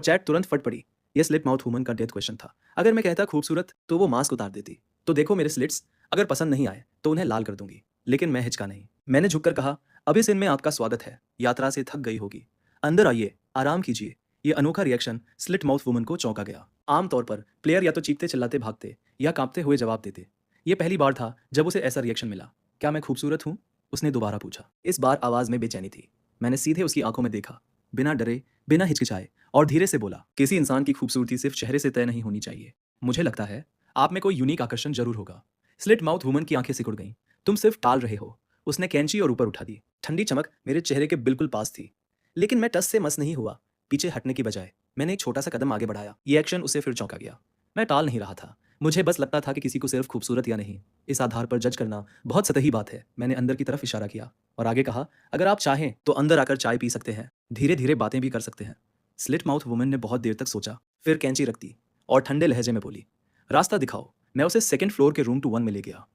Chat तुरंत फट पड़ी। ये स्लिट माउथ वुमन का डेथ क्वेश्चन था। अगर मैं कहता खूबसूरत तो वो मास्क उतार देती। तो देखो मेरे स्लिट्स, अगर पसंद नहीं आए तो उन्हें लाल कर दूंगी। लेकिन मैं हिचका नहीं। मैंने झुककर कहा, अब इस इन में आपका स्वागत है। यात्रा से थक गई होगी, अंदर आइए, आराम कीजिए। ये अनोखा रिएक्शन स्लिट माउथ वुमन को चौंका गया। आमतौर पर प्लेयर या तो चीखते चिल्लाते भागते या कांपते हुए जवाब देते। ये पहली बार था जब उसे ऐसा रिएक्शन मिला। क्या मैं खूबसूरत हूँ? उसने दोबारा पूछा। इस बार आवाज में बेचैनी थी। मैंने सीधे उसकी आंखों में देखा, बिना डरे, बिना हिचकिचाए, और धीरे से बोला, किसी इंसान की खूबसूरती सिर्फ चेहरे से तय नहीं होनी चाहिए। मुझे लगता है आप में कोई यूनिक आकर्षण जरूर होगा। स्लिट माउथ वुमन की आंखें सिकुड़ गईं। तुम सिर्फ टाल रहे हो। उसने कैंची और ऊपर उठा दी। ठंडी चमक मेरे चेहरे के बिल्कुल पास थी। लेकिन मैं टस से मस नहीं हुआ। पीछे हटने की बजाय मैंने एक छोटा सा कदम आगे बढ़ाया। ये एक्शन उसे फिर चौंका गया। मैं टाल नहीं रहा था। मुझे बस लगता था कि किसी को सिर्फ खूबसूरत या नहीं, इस आधार पर जज करना बहुत सतही बात है। मैंने अंदर की तरफ इशारा किया और आगे कहा, अगर आप चाहें तो अंदर आकर चाय पी सकते हैं, धीरे धीरे बातें भी कर सकते हैं। स्लिट माउथ वुमन ने बहुत देर तक सोचा, फिर कैंची रख दी और ठंडे लहजे में बोली, रास्ता दिखाओ। मैं उसे सेकंड फ्लोर के रूम 2-1 में ले गया।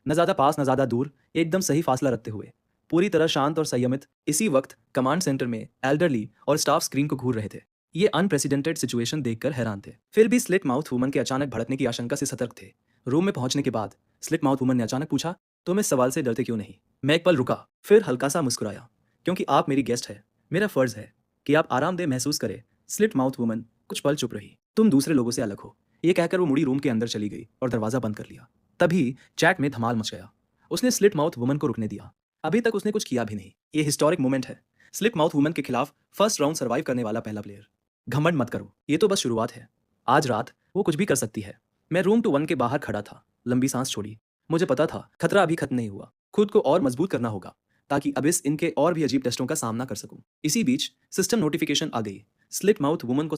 न ज़्यादा पास न ज़्यादा दूर, एकदम सही फासला रखते हुए, पूरी तरह शांत और संयमित। इसी वक्त कमांड सेंटर में एल्डरली और स्टाफ स्क्रीन को घूर रहे थे। ये अनप्रेसिडेंटेड सिचुएशन देखकर हैरान थे। फिर भी स्लिट माउथ वुमन के अचानक भड़कने की आशंका से सतर्क थे। रूम में पहुंचने के बाद स्लिट माउथ वुमन ने अचानक पूछा, तुम इस सवाल से डरते क्यों नहीं? मैं एक पल रुका, फिर हल्का सा मुस्कुराया। क्योंकि आप मेरी गेस्ट है, मेरा फर्ज है कि आप आरामदेह महसूस करें। स्लिट माउथ वुमन कुछ पल चुप रही। तुम दूसरे लोगों से अलग हो, ये कहकर वो मुड़ी रूम के अंदर चली गई और दरवाजा बंद कर लिया। तभी चैट में धमाल मच गया। उसने स्लिट माउथ वुमन को रुकने दिया। अभी तक उसने कुछ किया भी नहीं। ये हिस्टोरिक मोमेंट है। स्लिट माउथ वुमन के खिलाफ फर्स्ट राउंड सर्वाइव करने वाला पहला प्लेयर। घमंड मत करो, ये तो बस शुरुआत है। आज रात वो कुछ भी कर सकती है। मैं रूम 2-1 के बाहर खड़ा था, लंबी सांस छोड़ी। मुझे पता था खतरा अभी खत्म नहीं हुआ। खुद को और मजबूत करना होगा ताकि अब इस इनके और भी अजीब टेस्टों का सामना कर सकूं। इसी बीच सिस्टम नोटिफिकेशन आ गई। स्लिट माउथ वुमन को